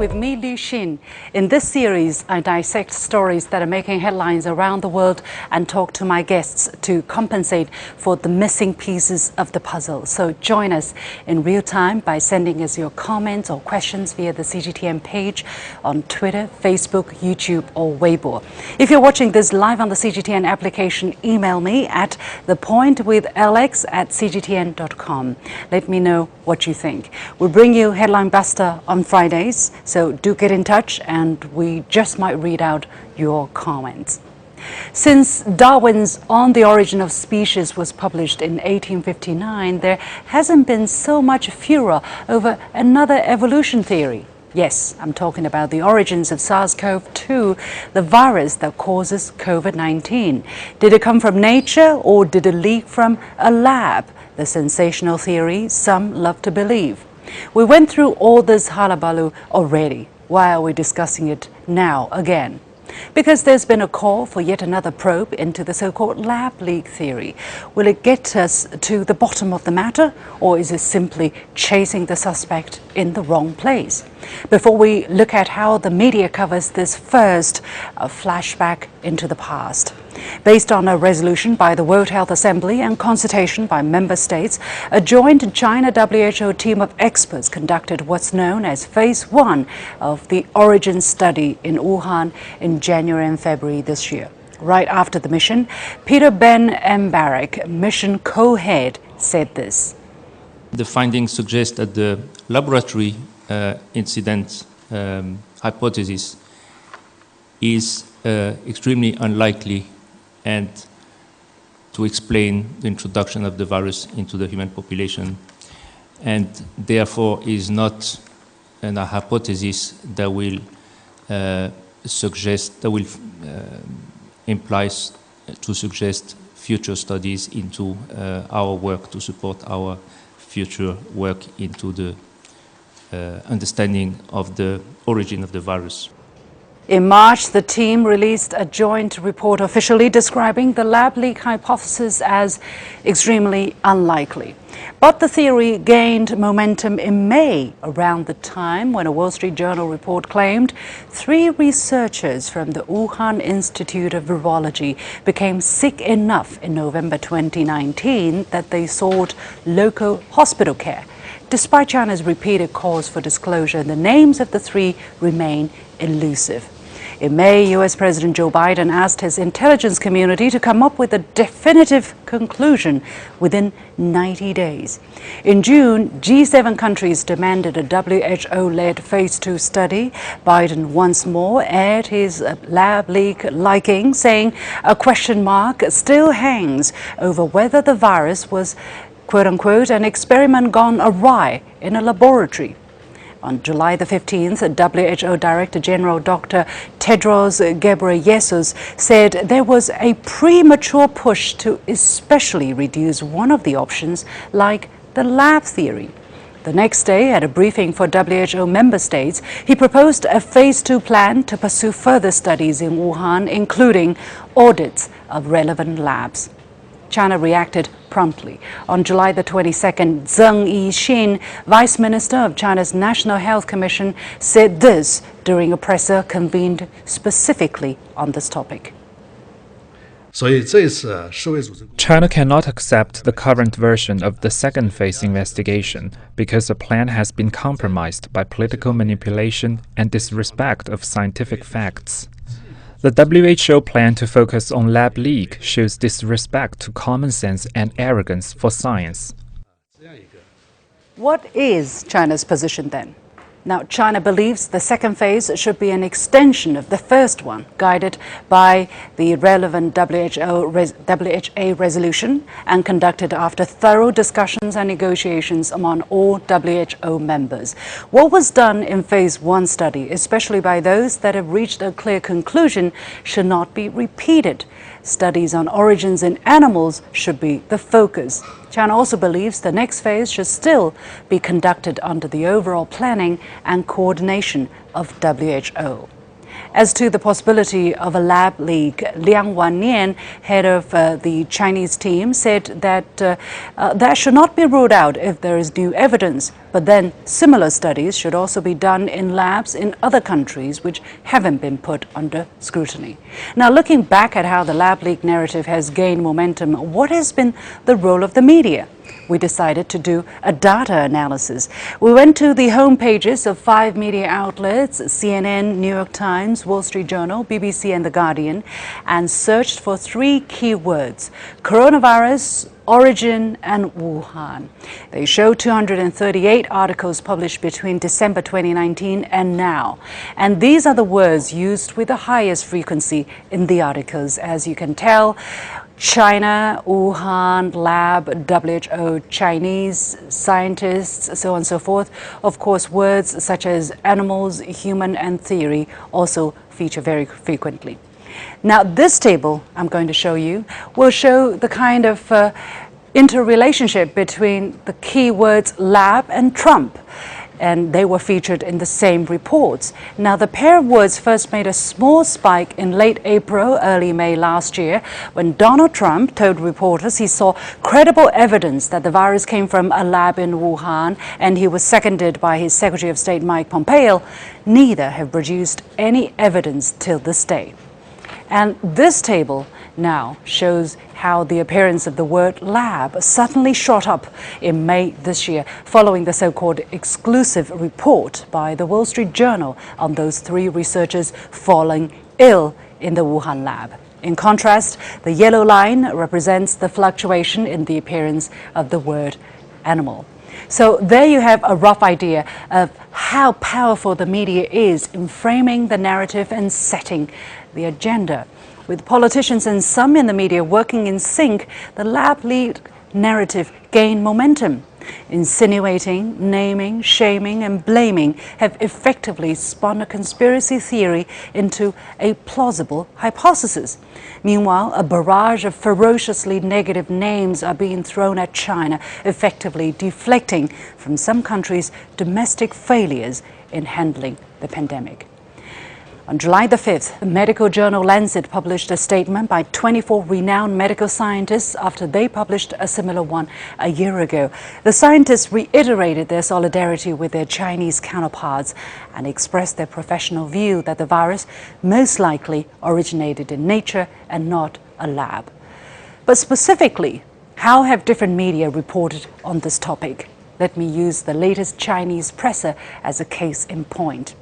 with me, Liu Xin. In this series, I dissect stories that are making headlines around the world and talk to my guests to compensate for the missing pieces of the puzzle. So join us in real time by sending us your comments or questions via the CGTN page on Twitter, Facebook, YouTube or Weibo. If you're watching this live on the CGTN application, email me at thepointwithalex@cgtn.com. Let me know what you think. We'll bring you Headline Buster on Fridays, so do get in touch and we just might read out your comments. Since Darwin's On the Origin of Species was published in 1859, there hasn't been so much furor over another evolution theory. Yes, I'm talking about the origins of SARS-CoV-2, the virus that causes COVID-19. Did it come from nature or did it leak from a lab? The sensational theory some love to believe. We went through all this hullabaloo already. Why are we discussing it now again? Because there's been a call for yet another probe into the so-called lab leak theory. Will it get us to the bottom of the matter, or is it simply chasing the suspect in the wrong place? Before we look at how the media covers this first, a flashback into the past. Based on a resolution by the World Health Assembly and consultation by member states, a joint China-WHO team of experts conducted what's known as Phase 1 of the origin study in Wuhan in January and February this year. Right after the mission, Peter Ben Mbarek, mission co-head, said this. The findings suggest that the laboratory incident hypothesis is extremely unlikely and to explain the introduction of the virus into the human population, and therefore is not a hypothesis that will implies to suggest future studies into our work to support our future work into the understanding of the origin of the virus. In March, the team released a joint report officially describing the lab leak hypothesis as extremely unlikely. But the theory gained momentum in May, around the time when a Wall Street Journal report claimed 3 researchers from the Wuhan Institute of Virology became sick enough in November 2019 that they sought local hospital care. Despite China's repeated calls for disclosure, the names of the 3 remain elusive. In May, US President Joe Biden asked his intelligence community to come up with a definitive conclusion within 90 days. In June, G7 countries demanded a WHO-led Phase 2 study. Biden once more aired his lab leak liking, saying a question mark still hangs over whether the virus was, quote-unquote, an experiment gone awry in a laboratory. On July the 15th, WHO Director General Dr. Tedros Ghebreyesus said there was a premature push to especially reduce one of the options, like the lab theory. The next day, at a briefing for WHO member states, he proposed a Phase 2 plan to pursue further studies in Wuhan, including audits of relevant labs. China reacted promptly. On July the 22nd, Zheng Yixin, Vice Minister of China's National Health Commission, said this during a presser convened specifically on this topic. China cannot accept the current version of the second phase investigation because the plan has been compromised by political manipulation and disrespect of scientific facts. The WHO plan to focus on lab leak shows disrespect to common sense and arrogance for science. What is China's position then? Now, China believes the second phase should be an extension of the first one, guided by the relevant WHA resolution and conducted after thorough discussions and negotiations among all WHO members. What was done in Phase 1 study, especially by those that have reached a clear conclusion, should not be repeated. Studies on origins in animals should be the focus. China also believes the next phase should still be conducted under the overall planning and coordination of WHO. As to the possibility of a lab leak, Liang Wannian, head of the Chinese team, said that that should not be ruled out if there is new evidence. But then similar studies should also be done in labs in other countries which haven't been put under scrutiny. Now, looking back at how the lab leak narrative has gained momentum, what has been the role of the media? We decided to do a data analysis. We went to the home pages of 5 media outlets, CNN, New York Times, Wall Street Journal, BBC and The Guardian, and searched for 3 keywords: coronavirus, origin and Wuhan. They show 238 articles published between December 2019 and now. And these are the words used with the highest frequency in the articles. As you can tell, China, Wuhan, lab, WHO, Chinese, scientists, so on and so forth. Of course, words such as animals, human and theory also feature very frequently. Now, this table I'm going to show you will show the kind of interrelationship between the keywords lab and Trump. And they were featured in the same reports. Now, the pair of words first made a small spike in late April, early May last year, when Donald Trump told reporters he saw credible evidence that the virus came from a lab in Wuhan, and he was seconded by his Secretary of State Mike Pompeo. Neither have produced any evidence till this day. And this table now shows how the appearance of the word lab suddenly shot up in May this year, following the so-called exclusive report by the Wall Street Journal on those 3 researchers falling ill in the Wuhan lab. In contrast, the yellow line represents the fluctuation in the appearance of the word animal. So there you have a rough idea of how powerful the media is in framing the narrative and setting the agenda. With politicians and some in the media working in sync, the lab leak narrative gained momentum. Insinuating, naming, shaming and blaming have effectively spun a conspiracy theory into a plausible hypothesis. Meanwhile, a barrage of ferociously negative names are being thrown at China, effectively deflecting from some countries' domestic failures in handling the pandemic. On July the 5th, the medical journal Lancet published a statement by 24 renowned medical scientists after they published a similar one a year ago. The scientists reiterated their solidarity with their Chinese counterparts and expressed their professional view that the virus most likely originated in nature and not a lab. But specifically, how have different media reported on this topic? Let me use the latest Chinese presser as a case in point.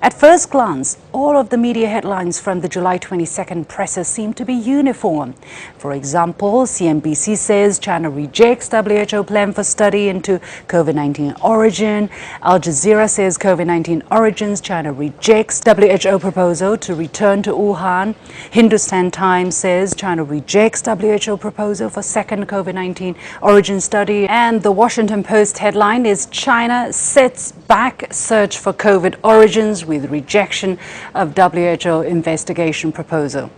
At first glance, all of the media headlines from the July 22nd presser seem to be uniform. For example, CNBC says China rejects WHO plan for study into COVID-19 origin. Al Jazeera says COVID-19 origins. China rejects WHO proposal to return to Wuhan. Hindustan Times says China rejects WHO proposal for second COVID-19 origin study. And the Washington Post headline is China sets back search for COVID origins with rejection of WHO investigation proposal.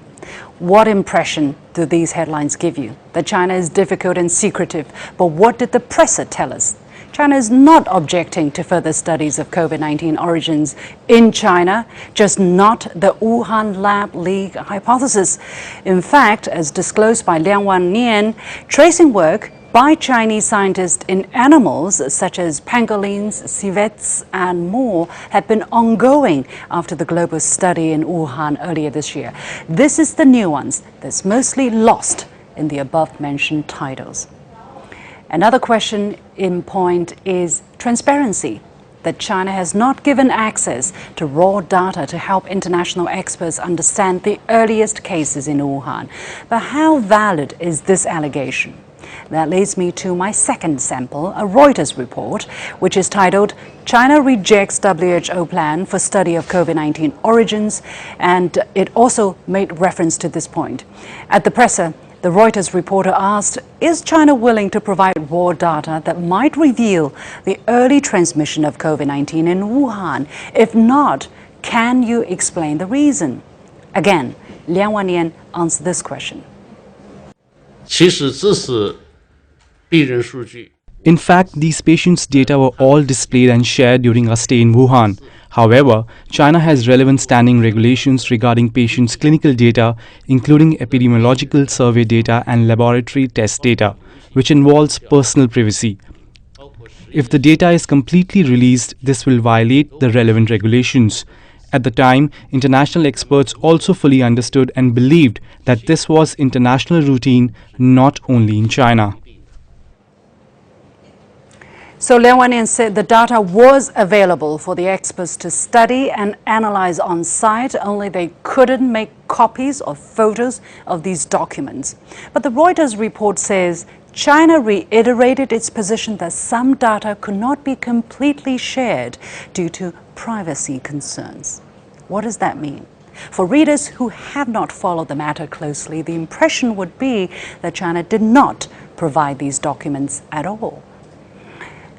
What impression do these headlines give you? That China is difficult and secretive, but what did the presser tell us? China is not objecting to further studies of COVID-19 origins in China, just not the Wuhan lab leak hypothesis. In fact, as disclosed by Liang Wannian, tracing work by Chinese scientists in animals such as pangolins, civets and more have been ongoing after the global study in Wuhan earlier this year. This is the nuance that's mostly lost in the above-mentioned titles. Another question in point is transparency. That China has not given access to raw data to help international experts understand the earliest cases in Wuhan. But how valid is this allegation? That leads me to my second sample, a Reuters report, which is titled China Rejects WHO Plan for Study of COVID-19 Origins, and it also made reference to this point. At the presser, the Reuters reporter asked, is China willing to provide raw data that might reveal the early transmission of COVID-19 in Wuhan? If not, can you explain the reason? Again, Liang Wannian answered this question. In fact, these patients' data were all displayed and shared during our stay in Wuhan. However, China has relevant standing regulations regarding patients' clinical data, including epidemiological survey data and laboratory test data, which involves personal privacy. If the data is completely released, this will violate the relevant regulations. At the time, international experts also fully understood and believed that this was international routine, not only in China. So Liang said the data was available for the experts to study and analyze on site, only they couldn't make copies or photos of these documents. But the Reuters report says China reiterated its position that some data could not be completely shared due to privacy concerns. What does that mean? For readers who have not followed the matter closely, the impression would be that China did not provide these documents at all.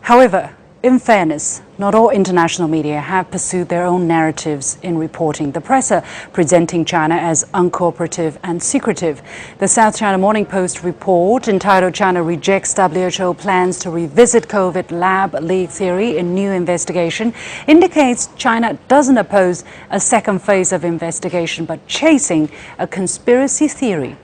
However, in fairness, not all international media have pursued their own narratives in reporting. The press are presenting China as uncooperative and secretive. The South China Morning Post report entitled "China Rejects WHO Plans to Revisit COVID Lab Leak Theory in New Investigation" indicates China doesn't oppose a second phase of investigation but chasing a conspiracy theory.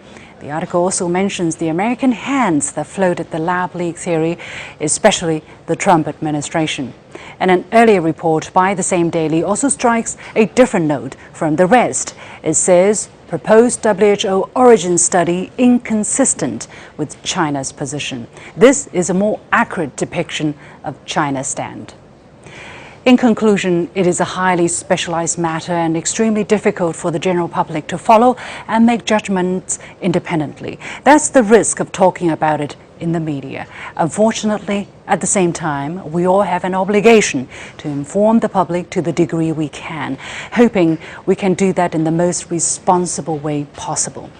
The article also mentions the American hands that floated the lab leak theory, especially the Trump administration. And an earlier report by the same daily also strikes a different note from the rest. It says, proposed WHO origin study inconsistent with China's position. This is a more accurate depiction of China's stand. In conclusion, it is a highly specialized matter and extremely difficult for the general public to follow and make judgments independently. That's the risk of talking about it in the media. Unfortunately, at the same time, we all have an obligation to inform the public to the degree we can, hoping we can do that in the most responsible way possible.